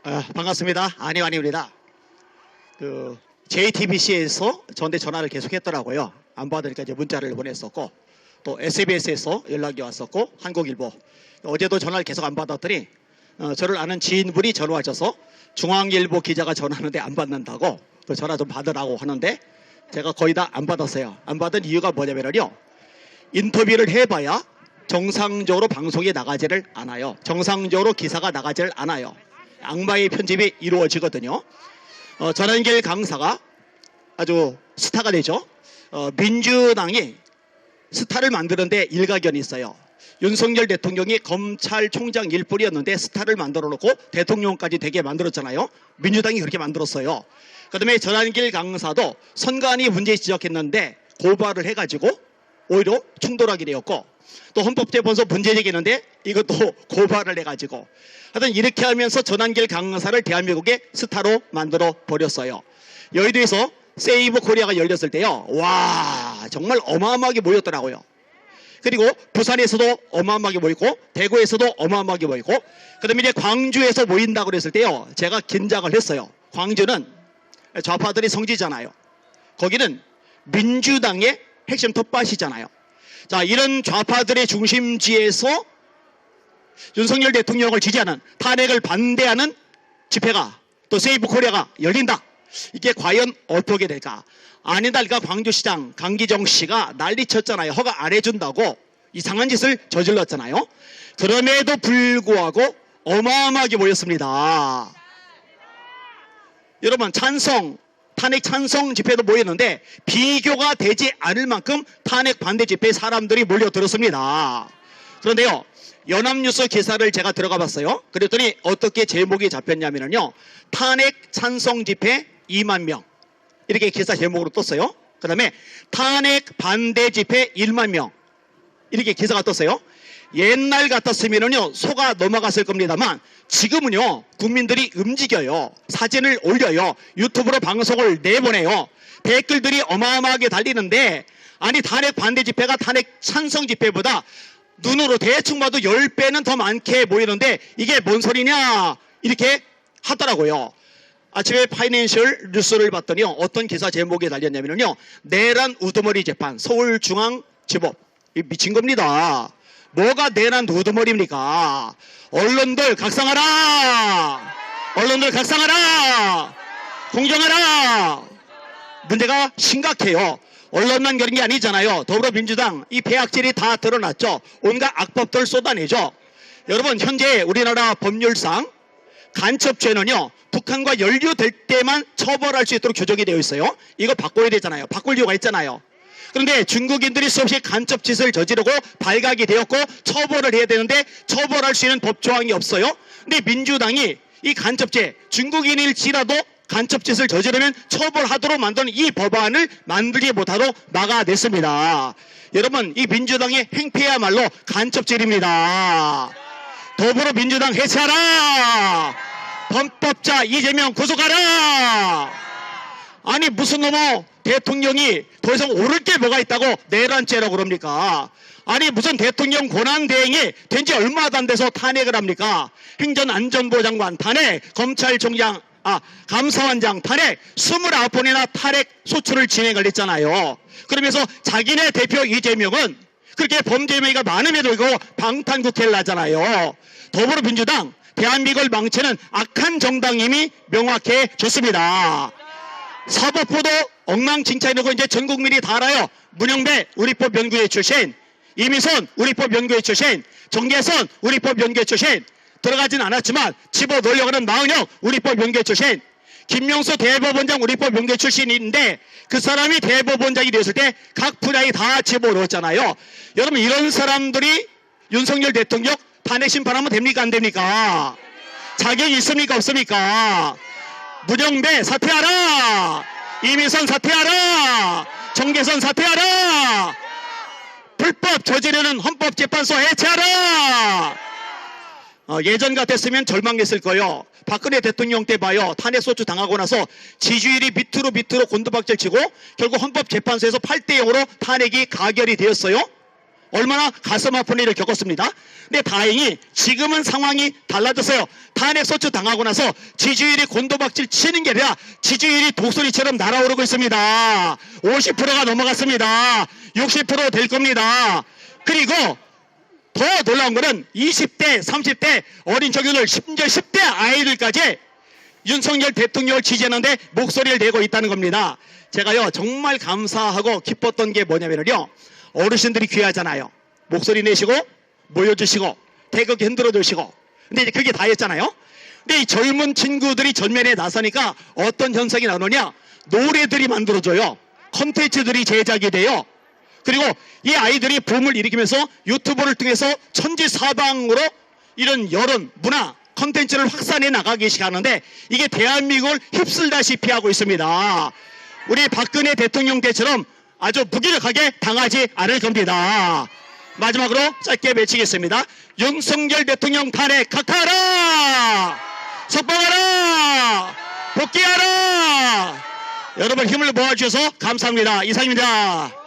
반갑습니다. 안희환입니다. JTBC에서 저한테 전화를 계속했더라고요. 안 받으니까 이제 문자를 보냈었고, 또 SBS에서 연락이 왔었고, 한국일보. 어제도 전화를 계속 안 받았더니 저를 아는 지인분이 전화하셔서 중앙일보 기자가 전화하는데 안 받는다고 전화 좀 받으라고 하는데 제가 거의 다 안 받았어요. 안 받은 이유가 뭐냐면요, 인터뷰를 해봐야 정상적으로 방송에 나가지를 않아요. 정상적으로 기사가 나가지를 않아요. 악마의 편집이 이루어지거든요. 전환길 강사가 아주 스타가 되죠. 민주당이 스타를 만드는데 일가견이 있어요. 윤석열 대통령이 검찰총장 일뿐이었는데 스타를 만들어 놓고 대통령까지 되게 만들었잖아요. 민주당이 그렇게 만들었어요. 그 다음에 전환길 강사도 선관위 문제 지적했는데 고발을 해가지고 오히려 충돌하게 되었고, 또 헌법재판소 문제 제기했는데 이것도 고발을 해가지고, 하여튼 이렇게 하면서 전환길 강사를 대한민국의 스타로 만들어 버렸어요. 여의도에서 세이브 코리아가 열렸을 때요, 와 정말 어마어마하게 모였더라고요. 그리고 부산에서도 어마어마하게 모이고, 대구에서도 어마어마하게 모이고, 그 다음에 이제 광주에서 모인다고 그랬을 때요, 제가 긴장을 했어요. 광주는 좌파들의 성지잖아요. 거기는 민주당의 핵심 텃밭이잖아요. 자, 이런 좌파들의 중심지에서 윤석열 대통령을 지지하는, 탄핵을 반대하는 집회가, 또 세이브 코리아가 열린다. 이게 과연 어떻게 될까? 아니달까 광주시장 강기정 씨가 난리쳤잖아요. 허가 안 해준다고 이상한 짓을 저질렀잖아요. 그럼에도 불구하고 어마어마하게 모였습니다. 여러분, 탄핵 찬성 집회도 모였는데 비교가 되지 않을 만큼 탄핵 반대 집회에 사람들이 몰려들었습니다. 그런데요, 연합뉴스 기사를 제가 들어가 봤어요. 그랬더니 어떻게 제목이 잡혔냐면요, 탄핵 찬성 집회 2만 명, 이렇게 기사 제목으로 떴어요. 그 다음에 탄핵 반대 집회 1만 명, 이렇게 기사가 떴어요. 옛날 같았으면요 속아 넘어갔을 겁니다만, 지금은요 국민들이 움직여요. 사진을 올려요. 유튜브로 방송을 내보내요. 댓글들이 어마어마하게 달리는데, 아니 탄핵 반대 집회가 탄핵 찬성 집회보다 눈으로 대충 봐도 10배는 더 많게 보이는데 이게 뭔 소리냐, 이렇게 하더라고요. 아침에 파이낸셜 뉴스를 봤더니요, 어떤 기사 제목에 달렸냐면요, 내란 우두머리 재판 서울중앙지법. 미친 겁니다. 뭐가 내란 우두머리입니까? 언론들 각성하라! 언론들 각성하라! 공정하라! 문제가 심각해요. 언론만 그런 게 아니잖아요. 더불어민주당 이 배악질이 다 드러났죠. 온갖 악법들 쏟아내죠. 여러분, 현재 우리나라 법률상 간첩죄는요, 북한과 연루될 때만 처벌할 수 있도록 규정이 되어 있어요. 이거 바꿔야 되잖아요. 바꿀 이유가 있잖아요. 그런데 중국인들이 수없이 간첩 짓을 저지르고 발각이 되었고 처벌을 해야 되는데 처벌할 수 있는 법조항이 없어요. 근데 민주당이 이 간첩죄, 중국인일지라도 간첩 짓을 저지르면 처벌하도록 만드는 이 법안을 만들지 못하도록 막아냈습니다. 여러분, 이 민주당의 행패야말로 간첩죄입니다. 더불어민주당 해체하라! 범법자 이재명 구속하라! 아니 무슨 놈의 대통령이 더 이상 오를 게 뭐가 있다고 내란죄라고 그럽니까? 아니 무슨 대통령 권한대행이 된 지 얼마도 안 돼서 탄핵을 합니까? 행정안전부장관 탄핵, 검찰총장 감사원장 탄핵, 29번이나 탄핵 소추를 진행을 했잖아요. 그러면서 자기네 대표 이재명은 그렇게 범죄 혐의가 많음에도 불구하고 방탄국회를 하잖아요. 더불어민주당 대한민국을 망치는 악한 정당임이 명확해졌습니다. 사법부도 엉망진창이고 이제 전 국민이 다 알아요. 문영배 우리법 연구회 출신, 이미선 우리법 연구회 출신, 정계선 우리법 연구회 출신, 들어가진 않았지만 집어넣으려고 하는 마은영 우리법 연구회 출신, 김명수 대법원장 우리법 연구회 출신인데 그 사람이 대법원장이 되었을 때 각 분야에 다 집어넣었잖아요. 여러분, 이런 사람들이 윤석열 대통령 탄핵 심판하면 됩니까 안 됩니까? 자격이 있습니까 없습니까? 문영배 사퇴하라! 이미선 사퇴하라! 정계선 사퇴하라! 불법 저지르는 헌법재판소 해체하라! 예전 같았으면 절망했을 거예요. 박근혜 대통령 때 봐요. 탄핵소추 당하고 나서 지지율이 밑으로 곤두박질 치고 결국 헌법재판소에서 8대 0으로 탄핵이 가결이 되었어요. 얼마나 가슴 아픈 일을 겪었습니다. 근데 다행히 지금은 상황이 달라졌어요. 탄핵 소추 당하고 나서 지지율이 곤도박질 치는 게 아니라 지지율이 독수리처럼 날아오르고 있습니다. 50%가 넘어갔습니다. 60% 될 겁니다. 그리고 더 놀라운 거는 20대, 30대 어린 청년들, 심지어 10대 아이들까지 윤석열 대통령을 지지하는데 목소리를 내고 있다는 겁니다. 제가요 정말 감사하고 기뻤던 게 뭐냐면요, 어르신들이 귀하잖아요. 목소리 내시고 모여주시고 태극기 흔들어 주시고, 근데 이제 그게 다였잖아요. 근데 이 젊은 친구들이 전면에 나서니까 어떤 현상이 나오느냐, 노래들이 만들어져요. 컨텐츠들이 제작이 돼요. 그리고 이 아이들이 붐을 일으키면서 유튜브를 통해서 천지사방으로 이런 여론, 문화, 컨텐츠를 확산해 나가기 시작하는데 이게 대한민국을 휩쓸다시피 하고 있습니다. 우리 박근혜 대통령 때처럼 아주 무기력하게 당하지 않을 겁니다. 마지막으로 짧게 외치겠습니다. 윤석열 대통령 탄핵 각하하라! 석방하라! 복귀하라! 여러분 힘을 모아주셔서 감사합니다. 이상입니다.